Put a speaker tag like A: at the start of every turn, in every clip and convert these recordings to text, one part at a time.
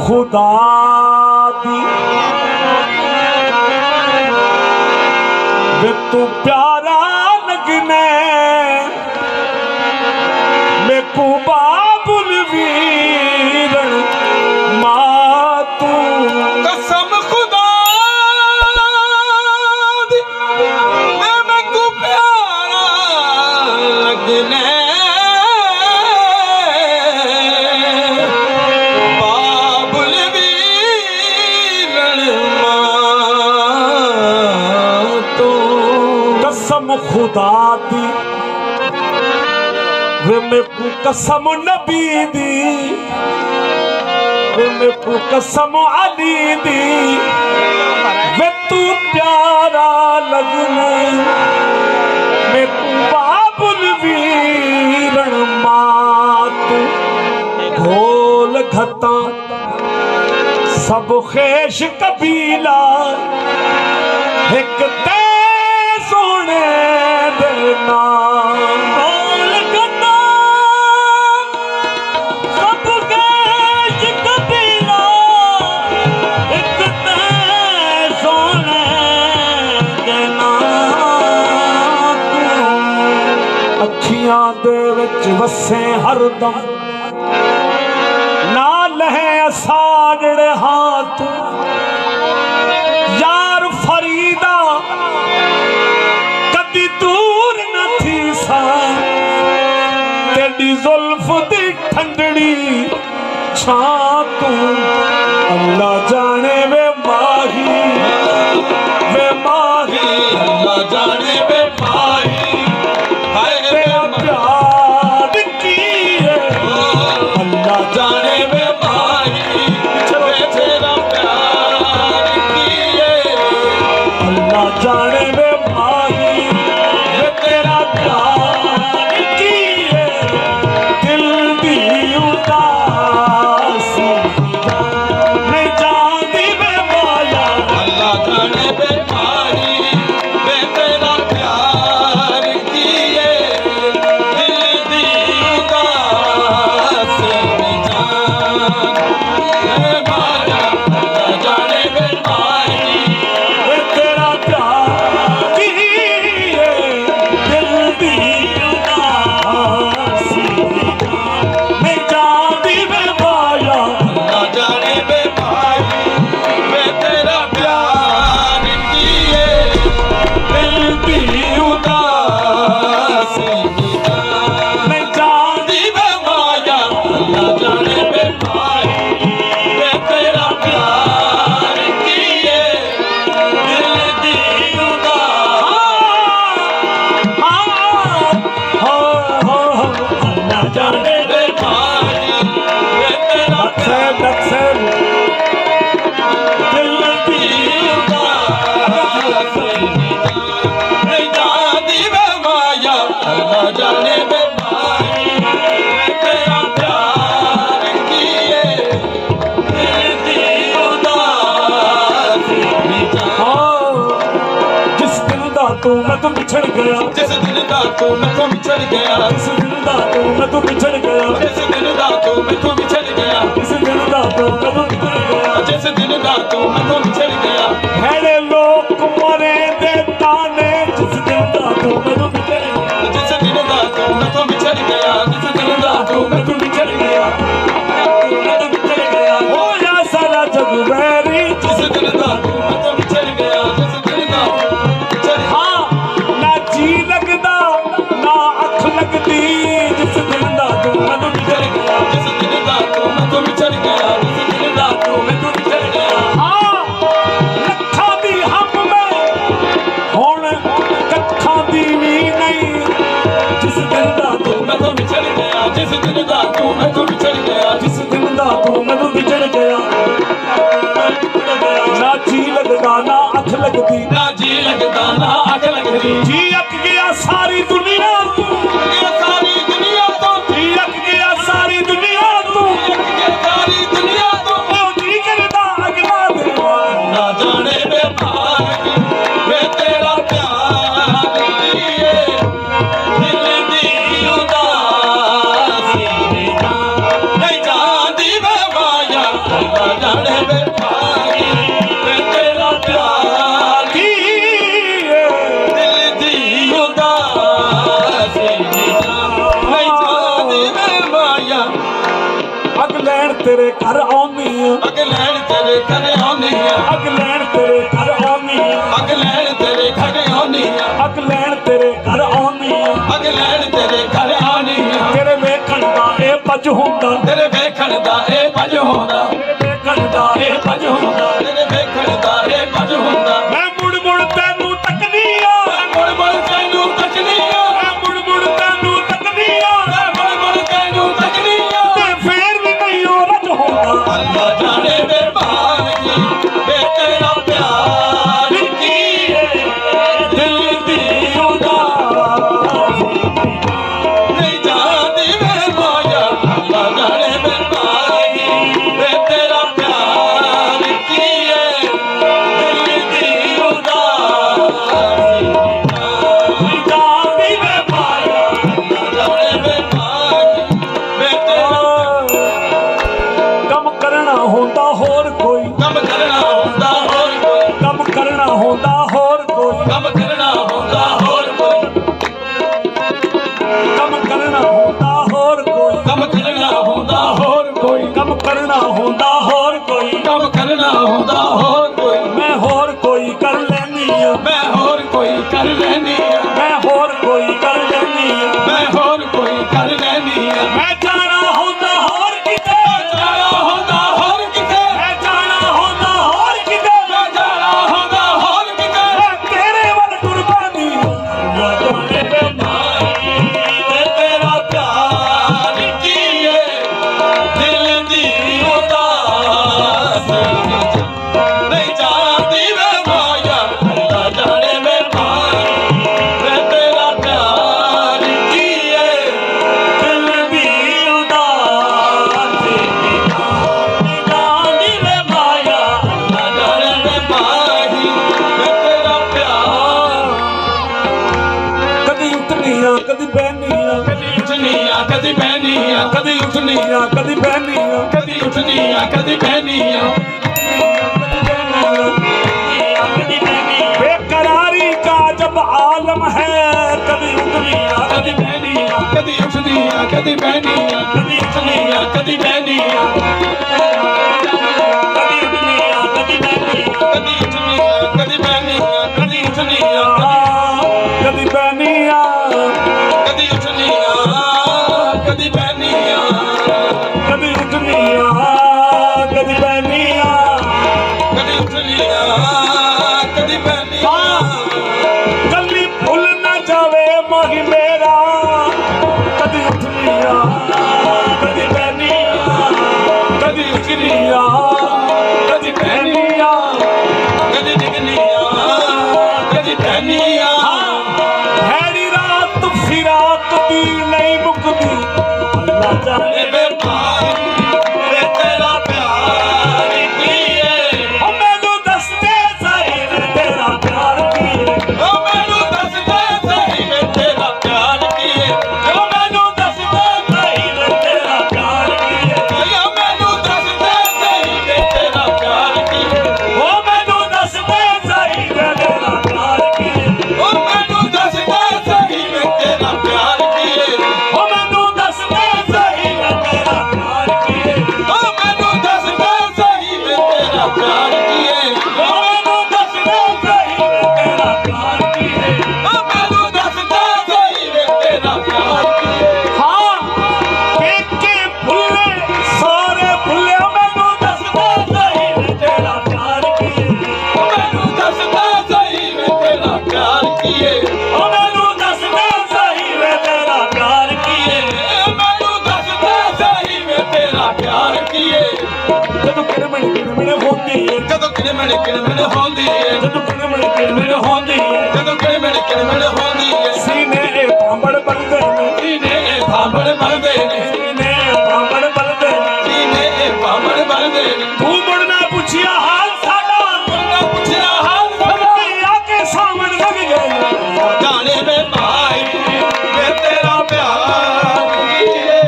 A: खुदा दी वे तू प्यारा लगने मैं को बाबुल वीरण मां तू
B: कसम खुदा दी मैं को प्यारा लगने
A: खुदा दी वे मैं को कसम नबी दी वे मैं को कसम अली दी वे तू प्यारा लगने मैं को बाबुल वीरण मां तू घोल घता सब खेश कबीला एक सोने देना बोल गन्ना सब केश कबीला एक सोने देना अखियां दे विच वसे हरदम ना लहे साड़े हाथ यार फरीदा दूर न थी सा तेरी जुल्फ दी ठंडड़ी छा तू अल्लाह जाने वे माही
B: अल्लाह जाने वे माही हाय
A: तेरा प्यार की है
B: अल्लाह जाने वे माही तेरा प्यार की है
A: अल्लाह जाने वे माही तेरा प्यार की है दिल दी उदासी मैं जानती मैं माया
B: अल्लाह जाने वे माही मैं तेरा प्यार की है दिल दी उदासी में जान मैं माया अल्लाह जाने वे माही
A: मैं तेरा प्यार की है दिल दी उदासी मैं जानती मैं माया
B: अल्लाह जाने वे माही मैं तेरा प्यार की है दिल दी उदासी में जान
A: मैं जानती
B: वे माया अल्लाह जाने वे माही मैं तेरा प्यार की है दिल दी
A: अल्लाह जाने
B: वे माही मैं तेरा
A: अक्सर दिल दी
B: उदासी मैं जानती वे माया अल्लाह जाने वे माही मैं तेरा प्यार की है दिल दी उदासी में जान
A: जिस दिल दा तू मैं तो बिछड़ गया
B: जिस दिल दा तू मैं तो बिछड़ गया
A: जिस दिल दा तू मैं तो बिछड़ गया
B: जिस दिल दा तू मैं तो बिछड़ गया
A: जिस दिल दा तू मैं तो बिछड़ गया
B: जिस दिल दा तू मैं तो बिछड़ गया
A: भैड़े लोग मरे दे ताने जिस दिल दा तू मैं तो बिछड़ गया
B: जिस दिल दा तू मैं तो बिछड़ गया जिस दिल दा तू
A: मैं तो बिछड़ गया मैं तो बिछड़ गया हो या सारा जग वैरी
B: जिस दिल दा तू मैं तो बिछड़ गया जिस दिल दा तू बिछड़
A: हाँ ना जी लगदा ना अख लगदी जिस दिल दा तू मैं तो बिछड़ गया
B: जिस दिल दा तू मैं तो बिछड़ गया जिस दिल दा तू मैं तो बिछड़ गया
A: हाँ लखा दी हम में हुण कत्था दी भी नहीं जिस दिल दा तू
B: मैं तो बिछड़ गया जिस दिल दा तू मैं तो बिछड़ गया
A: जिस दिल दा तू मैं तो बिछड़ गया ना जी लगदा ना अख लगदी
B: ना जी लगदा ना अख लगदी
A: जी अक गया सारी दुनिया तू
B: सारी दुनिया तो
A: जी अक गया सारी दुनिया तू
B: सारी दुनिया तो
A: ओ जी करदा अगला देवा
B: ना जाने वे माही मैं तेरा प्यार की है दिल दी उदासी में जान नहीं जानती वे माया
A: ਤੇਰੇ ਘਰ ਆਉਣੀ ਆ
B: ਪੱਗ ਲੈਣ ਤੇਰੇ ਘਰ ਆਉਣੀ ਆ
A: ਅੱਗ ਲੈਣ ਤੇਰੇ ਘਰ ਆਉਣੀ ਆ
B: ਪੱਗ ਲੈਣ ਤੇਰੇ ਘਰ ਆਉਣੀ ਆ
A: ਅੱਗ ਲੈਣ ਤੇਰੇ ਘਰ ਆਉਣੀ ਆ
B: ਪੱਗ ਲੈਣ ਤੇਰੇ ਘਰ ਆਉਣੀ ਆ
A: ਤੇਰੇ ਵੇਖਣ ਦਾ ਇਹ ਪਜ ਹੁੰਦਾ
B: ਤੇਰੇ ਵੇਖਣ ਦਾ ਇਹ ਭਜ ਹੁੰਦਾ
A: ਵੇਖਣ ਦਾ ਇਹ ਪਜ ਹੁੰਦਾ
B: ਤੇਰੇ ਵੇਖਣ ਦਾ ਇਹ ਭਜ ਹੁੰਦਾ
A: ਮੈਂ ਮੁੜ ਮੁੜ ਤੈਨੂੰ ਤੱਕਦੀ ਆ
B: ਮੁੜ ਮੁੜ ਤੈਨੂੰ ਤੱਕਦੀ ਆ
A: ਮੈਂ ਮੁੜ ਮੁੜ ਤੈਨੂੰ ਤੱਕਦੀ ਆ
B: ਮੁੜ ਮੁੜ ਤੈਨੂੰ ਤੱਕਦੀ ਆ
A: ਤੇ ਫੇਰ ਵੀ ਨਹੀਂ ਉਹ ਰਜ ਹੁੰਦਾ
B: ਅੱਲਾ ਜਾਣੇ ਵੇ ਭਾਗੀ ਵੇ ਤੇਰਾ ਪਿਆਰ ਕੀ ਏ
A: ਦਿਲ ਦੀ ਉਦਾਸੀ
B: ਨਹੀਂ ਜਾਂਦੀ ਵੇ ਮਾਇਆ ਅੱਲਾ ਜਾਣੇ ਵੇ ਭਾਗੀ ਵੇ ਤੇਰਾ ਪਿਆਰ ਕੀ ਏ ਦਿਲ ਦੀ ਉਦਾਸੀ
A: ਜਾਂਦੀ ਵੇ ਮਾਇਆ
B: ਅੱਲਾ ਜਾਣੇ ਵੇ ਭਾਗੀ ਵੇ ਤੇਰਾ
A: ਕੰਮ ਕਰਨਾ ਹੁੰਦਾ ਹੋਰ ਕੋਈ
B: ਕੰਮ ਕਰਨਾ ਹੁੰਦਾ ਹੋਰ ਕੋਈ
A: ਕੰਮ ਕਰਨਾ ਹੁੰਦਾ ਹੋਰ ਕੋਈ
B: ਕੰਮ ਕਰਨਾ ਹੁੰਦਾ ਹੋਰ ਕੋਈ
A: ਕੰਮ ਕਰਨਾ ਹੁੰਦਾ ਹੋਰ ਕੋਈ
B: ਕੰਮ ਕਰਨਾ ਹੁੰਦਾ ਹੋਰ ਕੋਈ
A: ਕੰਮ ਕਰਨਾ ਹੁੰਦਾ ਹੋਰ ਕੋਈ
B: ਕੰਮ ਕਰਨਾ ਹੁੰਦਾ ਹੋਰ ਕੋਈ
A: ਮੈਂ ਹੋਰ ਕੋਈ ਕਰ ਲੈਨੀ ਆ
B: ਮੈਂ ਹੋਰ ਕੋਈ ਕਰ ਲੈਨੀ ਆ
A: ਮੈਂ ਹੋਰ ਕੋਈ ਕਰ ਲੈਨੀ ਆ
B: ਮੈਂ ਹੋਰ ਕੋਈ ਕਰ ਲੈਨੀ ਆ
A: ਮੈਂ ਜਾਣਾ ਹੁੰਦਾ ਹੋਰ ਕਿਤੇ
B: ਜਾਣਾ ਹੁੰਦਾ ਹੋਰ ਕਿਤੇ
A: ਮੈਂ ਜਾਣਾ ਹੁੰਦਾ ਹੋਰ ਕਿਤੇ
B: ਮੈਂ ਜਾਣਾ ਹੁੰਦਾ ਹੋਰ ਕਿਤੇ
A: ਮੈਂ ਤੇਰੇ ਵੱਲ ਕੁਰਬਾਨੀ ਨਾ ਜਾਣੇ ਵੇ
B: ਮਾਈ ਵੇ ਤੇਰਾ ਪਿਆਰ ਕੀ ਏ ਦਿਲ ਦੀ ਉਦਾਸੀ ਨਹੀਂ ਜਾਂਦੀ ਵੇ ਮਾਇਆ ਅੱਲਾ ਜਾਣੇ ਵੇ ਮਾਈ ਵੇ ਤੇਰਾ ਪਿਆਰ ਕੀ ਏ
A: ਦਿਲ ਦੀ ਉਦਾਸੀ ਜਾਂਦੀ ਵੇ ਮਾਇਆ
B: ਅੱਲਾ ਜਾਣੇ ਵੇ ਮਾਈ ਵੇ ਤੇਰਾ ਪਿਆਰ
A: ਕਦੀ ਉੱਠਣੀ ਆ ਕਦੀ ਬਹਿਨੀ ਆ
B: ਕਦੀ ਉੱਠਣੀ ਆ ਕਦੀ ਬਹਿਨੀ ਆ
A: ਕਦੀ ਉੱਠਣੀ ਆ ਕਦੀ ਬਹਿਨੀ ਆ
B: ਕਦੀ ਉੱਠਣੀ ਆ ਕਦੀ ਬਹਿਨੀ ਆ
A: बेकरारी का जब आलम है कभी उठनी आ
B: ਕਦੀ ਬਹਿਨੀ ਆ ਕਦੀ ਉੱਠਣੀ ਆ ਕਦੀ ਬਹਿਨੀ ਆ ਕਦੀ ਉੱਠਣੀ ਆ ਕਦੀ ਬਹਿਨੀ ਆ
A: कभी उठनी आ कभी बहनी आ
B: ਕਦੀ ਉੱਠਣੀ ਆ ਕਦੀ ਬਹਿਨੀ ਆ ਕਦੀ ਉੱਠਣੀ ਆ
A: कभी बहनी आ
B: ਕਦੀ ਉੱਠਣੀ ਆ ਕਦੀ ਬਹਿਨੀ ਆ
A: कभी उठनी आ कभी बहनी आ
B: ਕਦੀ ਉੱਠਣੀ ਆ ਕਦੀ ਬਹਿਨੀ ਆ
A: कभी भूल न जावे मोही मेरा कभी उठनी आ कभी बहनी आ कभी उठनी आ कभी बहनी आ
B: ਕਦੀ ਡਿੱਗਣੀ ਆ ਕਦੀ ਬਹਿਨੀ ਆ
A: हैरी रात फिराक दी नहीं मुकदी अल्लाह जाने
B: ਵੇ ਭਾਈ ਵੇ ਤੇਰਾ ਪਿਆਰ ਕੀ ਏ
A: ओ मैनू दसदे सही वे तेरा प्यार की
B: ਓ ਮੈਨੂੰ ਦੱਸ ਦੇ ਸਹੀ ਵੇ ਤੇਰਾ ਪਿਆਰ ਕੀ ਏ
A: ओ मैनू दसदे सही वे तेरा प्यार की
B: ਓ ਮੈਨੂੰ ਦੱਸ ਦੇ ਸਹੀ ਵੇ ਤੇਰਾ ਪਿਆਰ ਕੀ ਏ
A: ओ मैनू दसदे सही वे तेरा प्यार की
B: ਓ ਮੈਨੂੰ ਦੱਸ ਦੇ ਸਹੀ ਵੇ ਤੇਰਾ ਪਿਆਰ ਕੀ ਏ
A: ओ मैनू दसदे सही वे तेरा प्यार की
B: ਓ ਮੈਨੂੰ ਦੱਸ ਦੇ ਸਹੀ ਵੇ ਤੇਰਾ ਪਿਆਰ ਕੀ ਏ
A: ओ मैनू दसदे सही वे तेरा प्यार की
B: ਓ ਮੈਨੂੰ ਦੱਸ ਦੇ ਸਹੀ ਵੇ ਤੇਰਾ ਪਿਆਰ ਕੀ ਏ
A: हाँ के भुल्ले सारे भुल्ले मैनू दसदे सही वे तेरा प्यार की
B: ਓ ਮੈਨੂੰ ਦੱਸ ਦੇ ਸਹੀ ਵੇ ਤੇਰਾ ਪਿਆਰ ਕੀ ਏ
A: ओ मैनू दसदे सही वे तेरा प्यार की
B: ਏ ਮੈਨੂੰ ਦੱਸ ਦੇ ਸਹੀ ਵੇ ਤੇਰਾ ਪਿਆਰ ਕੀ ਏ
A: ਜਦੋਂ ਕਿਣਮਣ ਹੁੰਦੀ ਏ
B: ਜਦੋਂ ਕਿਣਮਣ ਕਿਣਮਣ ਹੁੰਦੀ ਏ
A: ਜਦੋਂ ਕਿਣਮਣ ਹੁੰਦੀ ਏ
B: ਜਦੋਂ ਕਿਣਮਣ ਕਿਣਮਣ ਹੁੰਦੀ ਏ
A: ਸੀਨੇ ਇਹ ਭਾਂਬੜ ਬਣਦੇ ਨੇ
B: ਸੀਨੇ ਇਹ ਭਾਂਬੜ ਬਣਦੇ ਨੇ
A: ਸੀਨੇ ਇਹ ਭਾਂਬੜ ਬਣਦੇ ਨੇ
B: ਸੀਨੇ ਇਹ ਭਾਂਬੜ ਬਣਦੇ ਨੇ
A: ਤੂੰ ਮੁੜਨਾ ਪੁੱਛਿਆ ਹਾਲ ਸਾਡਾ
B: ਮੁੰਡਾ ਪੁੱਛਿਆ ਹਾਲ
A: ਤੇ ਆ ਕੇ ਸਾਹਮਣ ਲੱਗ ਗਏ
B: ਜਾਣੇ ਵੇ ਭਾਈ ਵੇ ਤੇਰਾ ਪਿਆਰ ਕੀ ਏ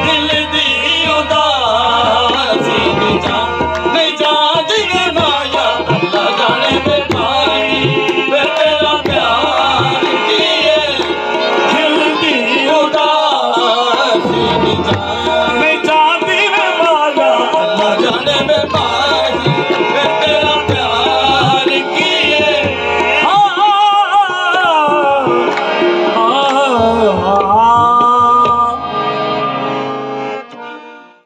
B: ਦਿਲ ਦੀ ਉਦਾਸੀ ਨਹੀਂ ਜਾਂਦੀ ਵੇ ਮਾਇਆ ਅੱਲਾ ਜਾਣੇ ਵੇ ਭਾਈ ਵੇ ਤੇਰਾ ਪਿਆਰ ਵੇ ਭਾਈ